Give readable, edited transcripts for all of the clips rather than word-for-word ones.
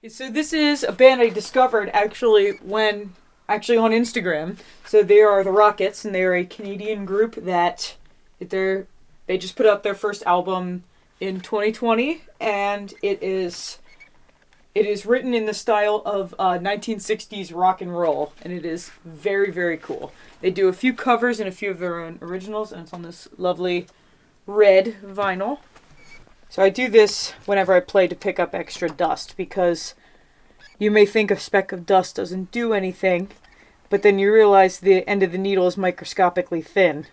So this is a band I discovered actually on Instagram. So they are the Rockets, and they are a Canadian group that they just put out their first album in 2020, and it is written in the style of 1960s rock and roll, and it is very, very cool. They do a few covers and a few of their own originals, and it's on this lovely red vinyl. So I do this whenever I play to pick up extra dust, because you may think a speck of dust doesn't do anything, but then you realize the end of the needle is microscopically thin.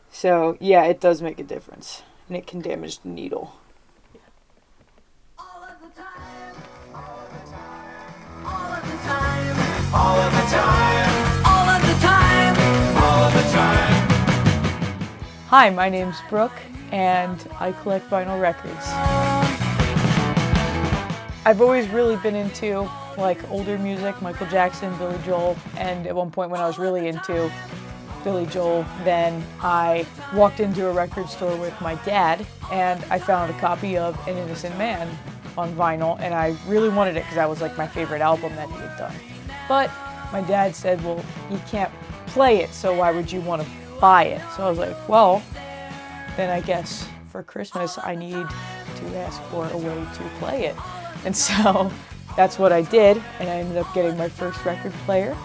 So yeah, it does make a difference, and it can damage the needle. All of the time, all of the time, all of the time, all of the time, all of the time, all of the time. Hi, my name's Brooke, and I collect vinyl records. I've always really been into older music, Michael Jackson, Billy Joel, and at one point when I was really into Billy Joel, then I walked into a record store with my dad, and I found a copy of An Innocent Man on vinyl, and I really wanted it because that was my favorite album that he had done. But my dad said, well, you can't play it, so why would you want to buy it? So I was like, well, then I guess for Christmas I need to ask for a way to play it. And so that's what I did, and I ended up getting my first record player,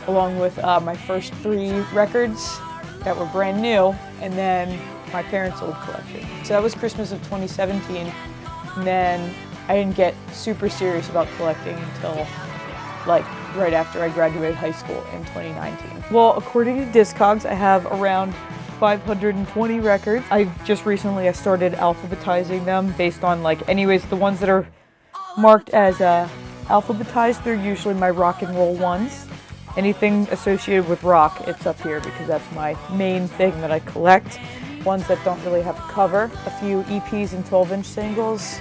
along with my first 3 records that were brand new, and then my parents' old collection. So that was Christmas of 2017, and then I didn't get super serious about collecting until right after I graduated high school in 2019. Well, according to Discogs, I have around 520 records. I started alphabetizing them based on anyways, the ones that are marked as alphabetized, they're usually my rock and roll ones. Anything associated with rock, it's up here because that's my main thing that I collect. Ones that don't really have a cover, a few EPs and 12-inch singles.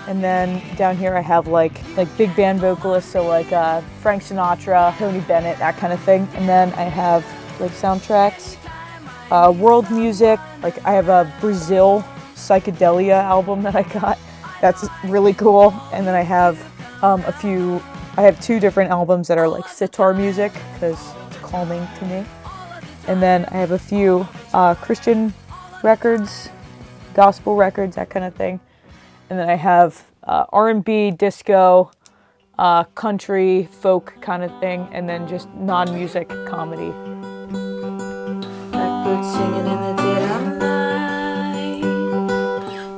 And then down here I have big band vocalists, so Frank Sinatra, Tony Bennett, that kind of thing. And then I have soundtracks, world music. I have a Brazil psychedelia album that I got. That's really cool. And then I have I have 2 different albums that are sitar music because it's calming to me. And then I have a few Christian records, gospel records, that kind of thing. And then I have R&B, disco, country, folk kind of thing, and then just non-music comedy. Blackbird singing in the dead of night.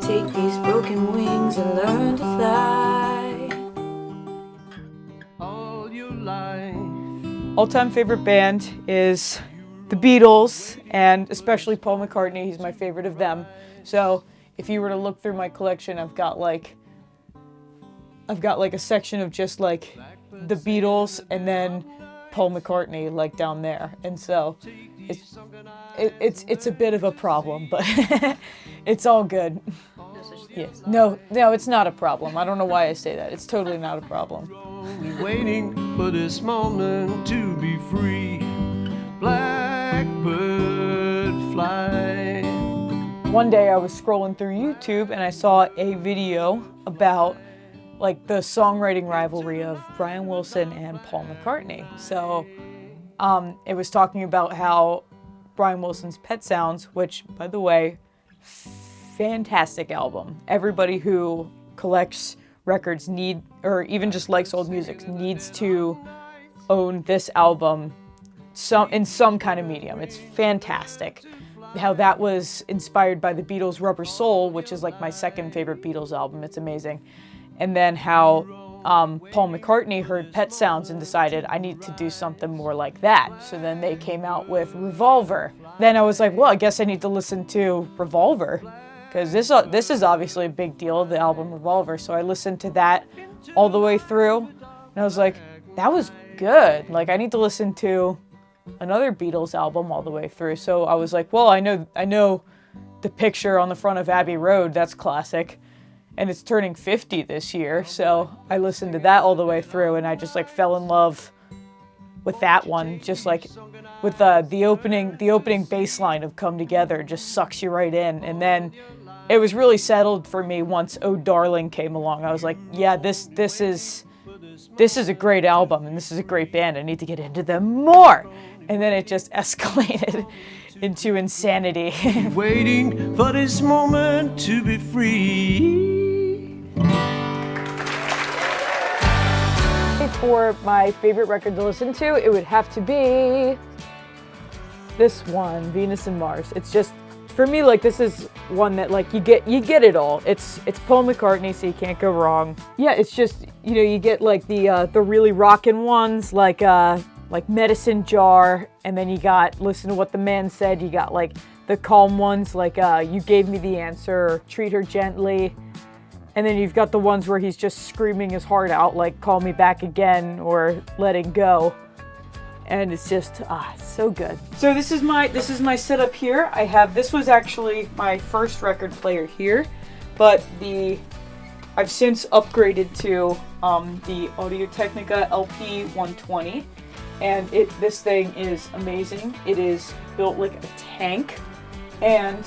Take these broken wings and learn to fly. All your life. All-time favorite band is the Beatles, and especially Paul McCartney. He's my favorite of them. So if you were to look through my collection, I've got a section of just the Beatles and then Paul McCartney down there. And so it's a bit of a problem, but it's all good. Yes. No, it's not a problem. I don't know why I say that. It's totally not a problem. Waiting for this moment to be free. Blackbird fly. One day I was scrolling through YouTube and I saw a video about the songwriting rivalry of Brian Wilson and Paul McCartney. So it was talking about how Brian Wilson's Pet Sounds, which, by the way, fantastic album. Everybody who collects records or even just likes old music needs to own this album in some kind of medium. It's fantastic. How that was inspired by the Beatles' Rubber Soul, which is my second favorite Beatles album. It's amazing. And then how Paul McCartney heard Pet Sounds and decided, I need to do something more like that. So then they came out with Revolver. Then I was like, well, I guess I need to listen to Revolver, because this is obviously a big deal, the album Revolver. So I listened to that all the way through, and I was like, that was good. I need to listen to another Beatles album all the way through. So I was like, well, I know the picture on the front of Abbey Road, that's classic, and it's turning 50 this year. So I listened to that all the way through, and I just fell in love with that one. Just with the opening bass line of Come Together just sucks you right in. And then it was really settled for me once Oh Darling came along. I was like, yeah, this is a great album and this is a great band. I need to get into them more. And then it just escalated into insanity. Waiting for this moment to be free. For my favorite record to listen to, it would have to be this one, Venus and Mars. It's just, for me, like, this is one that, like, you get it all. It's Paul McCartney, so you can't go wrong. Yeah, it's just, you know, you get like the really rockin' ones, like Medicine Jar, and then you got Listen to What the Man Said. You got like the calm ones, like You Gave Me the Answer, or Treat Her Gently. And then you've got the ones where he's just screaming his heart out, like Call Me Back Again or Letting Go. And it's just, so good. So this is my setup here. This was actually my first record player here, but I've since upgraded to the Audio-Technica LP 120. And this thing is amazing. It is built like a tank, and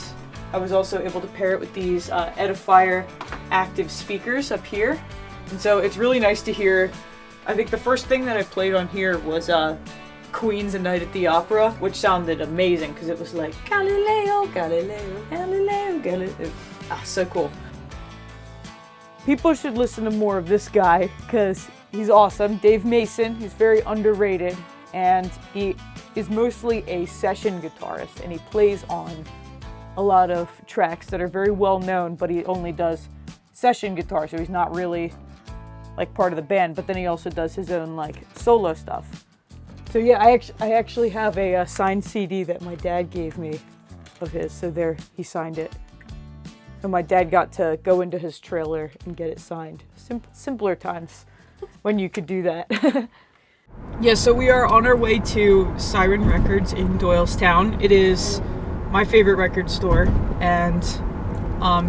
I was also able to pair it with these Edifier active speakers up here. And so it's really nice to hear. I think the first thing that I played on here was Queen's A Night at the Opera, which sounded amazing because it was like Galileo, Galileo, Galileo, Galileo. So cool. People should listen to more of this guy because he's awesome. Dave Mason, he's very underrated, and he is mostly a session guitarist, and he plays on a lot of tracks that are very well known, but he only does session guitar, so he's not really like part of the band, but then he also does his own like solo stuff. So yeah, I actually have a signed CD that my dad gave me of his, so there, he signed it. So my dad got to go into his trailer and get it signed. Simpler times when you could do that. Yeah, so we are on our way to Siren Records in Doylestown. It is my favorite record store, and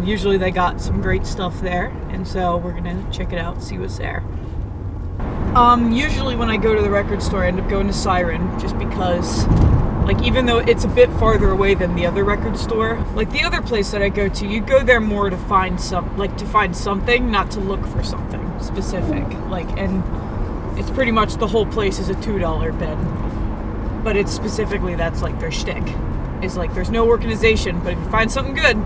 usually they got some great stuff there, and so we're gonna check it out, see what's there. Usually when I go to the record store, I end up going to Siren, just because, like, even though it's a bit farther away than the other record store, like the other place that I go to, you go there more to find something, not to look for something specific. Like, and it's pretty much the whole place is a $2 bin, but it's specifically, that's like their shtick. Is like there's no organization, but if you find something good,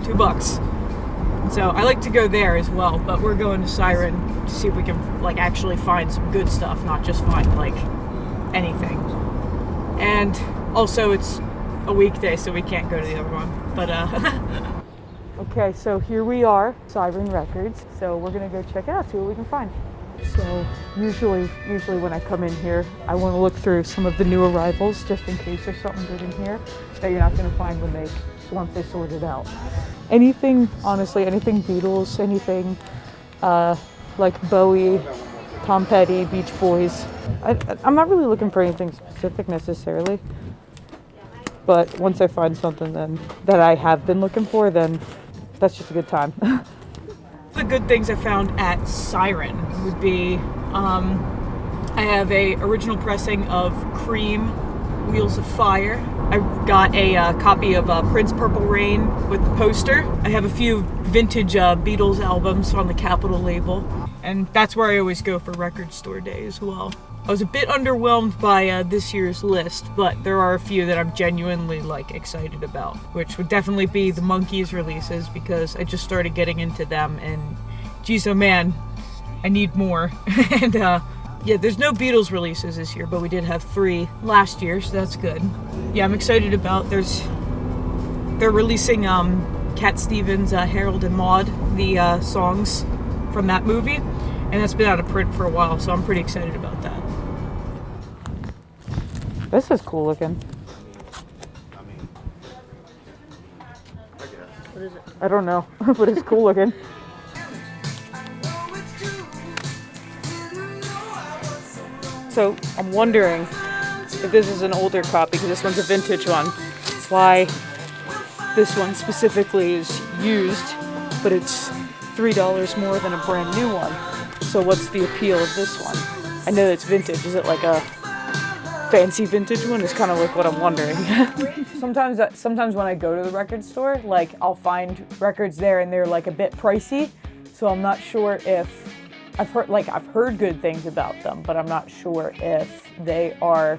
$2. So I like to go there as well, but we're going to Siren to see if we can like actually find some good stuff, not just find like anything. And also it's a weekday, so we can't go to the other one. But okay, so here we are, Siren Records. So we're gonna go check it out, see what we can find. So usually when I come in here, I want to look through some of the new arrivals just in case there's something good in here that you're not going to find once they sort it out. Anything, honestly, anything Beatles, anything like Bowie, Tom Petty, Beach Boys. I'm not really looking for anything specific necessarily, but once I find something then that I have been looking for, then that's just a good time. The good things I found at Siren would be, I have a original pressing of Cream, Wheels of Fire. I got a copy of Prince Purple Rain with the poster. I have a few vintage Beatles albums on the Capitol label, and that's where I always go for record store day as well. I was a bit underwhelmed by this year's list, but there are a few that I'm genuinely like excited about, which would definitely be the Monkees releases, because I just started getting into them, and geez, oh man, I need more. And yeah, there's no Beatles releases this year, but we did have 3 last year, so that's good. Yeah, I'm excited about, they're releasing Cat Stevens' Harold and Maude, the songs from that movie, and that's been out of print for a while, so I'm pretty excited about that. This is cool looking. What is it? I don't know, but it's cool looking. So I'm wondering if this is an older copy, because this one's a vintage one, why this one specifically is used, but it's $3 more than a brand new one. So what's the appeal of this one? I know it's vintage. Is it like a fancy vintage one is kind of like what I'm wondering. Sometimes when I go to the record store, like I'll find records there and they're like a bit pricey, so I'm not sure if I've heard good things about them, but I'm not sure if they are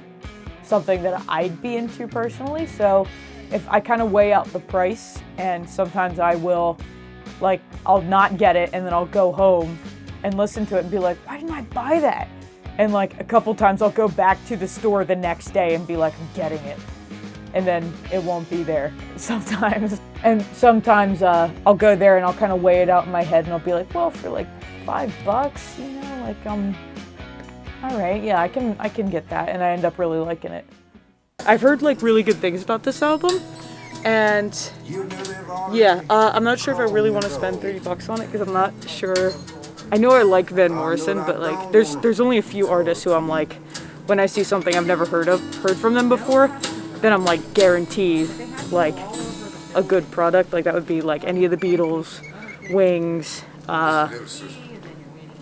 something that I'd be into personally. So if I kind of weigh out the price, and sometimes I will, like, I'll not get it and then I'll go home and listen to it and be like, why didn't I buy that? And like a couple times I'll go back to the store the next day and be like, I'm getting it. And then it won't be there sometimes. And sometimes I'll go there and I'll kind of weigh it out in my head and I'll be like, well, for like $5, you know, like all right, yeah, I can get that, and I end up really liking it. I've heard like really good things about this album, and yeah, I'm not sure if I really want to spend $30 on it because I'm not sure. I know I like Van Morrison, but like there's only a few artists who I'm like, when I see something I've never heard from them before, then I'm like guaranteed like a good product. Like that would be like any of the Beatles, Wings,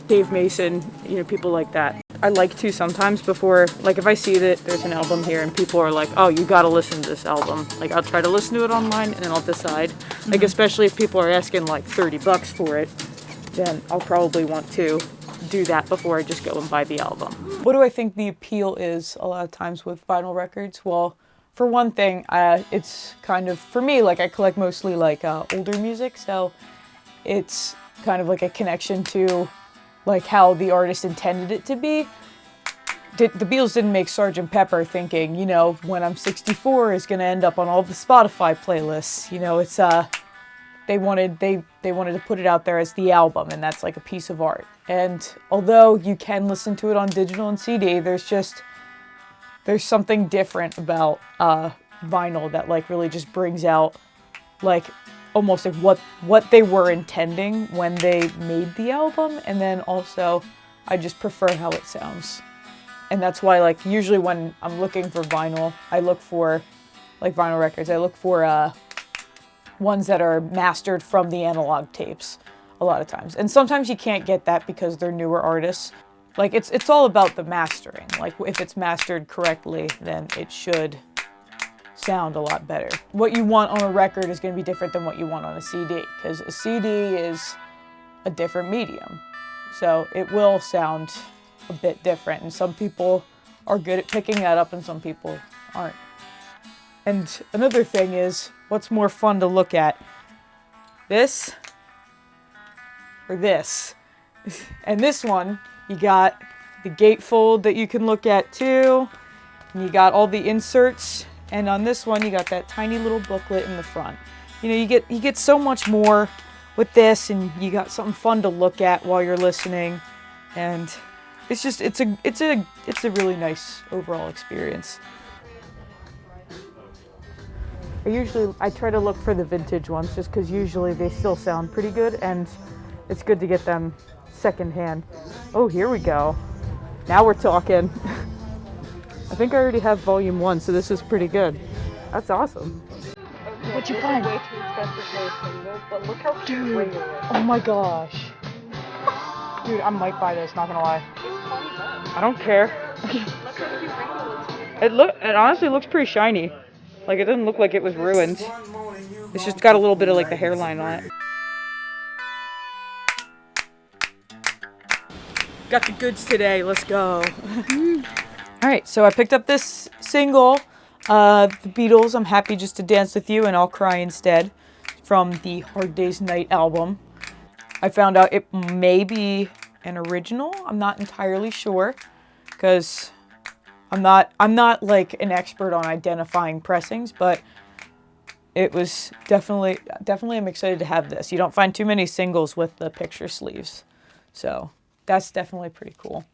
Dave Mason, you know, people like that. I like to sometimes before, like if I see that there's an album here and people are like, oh, you gotta listen to this album, like I'll try to listen to it online and then I'll decide. Like especially if people are asking like $30 for it, then I'll probably want to do that before I just go and buy the album. What do I think the appeal is a lot of times with vinyl records? Well, for one thing, it's kind of, for me, like I collect mostly like older music, so it's kind of like a connection to like how the artist intended it to be. The Beatles didn't make Sgt. Pepper thinking, you know, when I'm 64 is gonna end up on all the Spotify playlists. You know, it's they wanted to put it out there as the album, and that's like a piece of art. And although you can listen to it on digital and CD, there's something different about vinyl that like really just brings out like almost like what they were intending when they made the album, and then also I just prefer how it sounds. And that's why like usually when I'm looking for vinyl, I look for like vinyl records, I look for ones that are mastered from the analog tapes a lot of times. And sometimes you can't get that because they're newer artists. Like it's all about the mastering. Like if it's mastered correctly, then it should sound a lot better. What you want on a record is going to be different than what you want on a CD, because a CD is a different medium. So it will sound a bit different, and some people are good at picking that up and some people aren't. And another thing is, what's more fun to look at? This or this? And this one, you got the gatefold that you can look at too, and you got all the inserts. And on this one, you got that tiny little booklet in the front. You know, you get so much more with this, and you got something fun to look at while you're listening. And it's just it's a really nice overall experience. I try to look for the vintage ones just because usually they still sound pretty good, and it's good to get them secondhand. Oh, here we go. Now we're talking. I think I already have volume 1, so this is pretty good. That's awesome. What'd you find? Way too expensive for a single, but look how cute. Oh my gosh. Dude, I might buy this, not gonna lie. I don't care. It honestly looks pretty shiny. Like it doesn't look like it was ruined. It's just got a little bit of like the hairline on it. Got the goods today, let's go. Alright, so I picked up this single, The Beatles, I'm Happy Just to Dance With You and I'll Cry Instead, from the Hard Day's Night album. I found out it may be an original, I'm not entirely sure, because I'm not like an expert on identifying pressings, but it was definitely I'm excited to have this. You don't find too many singles with the picture sleeves, so that's definitely pretty cool.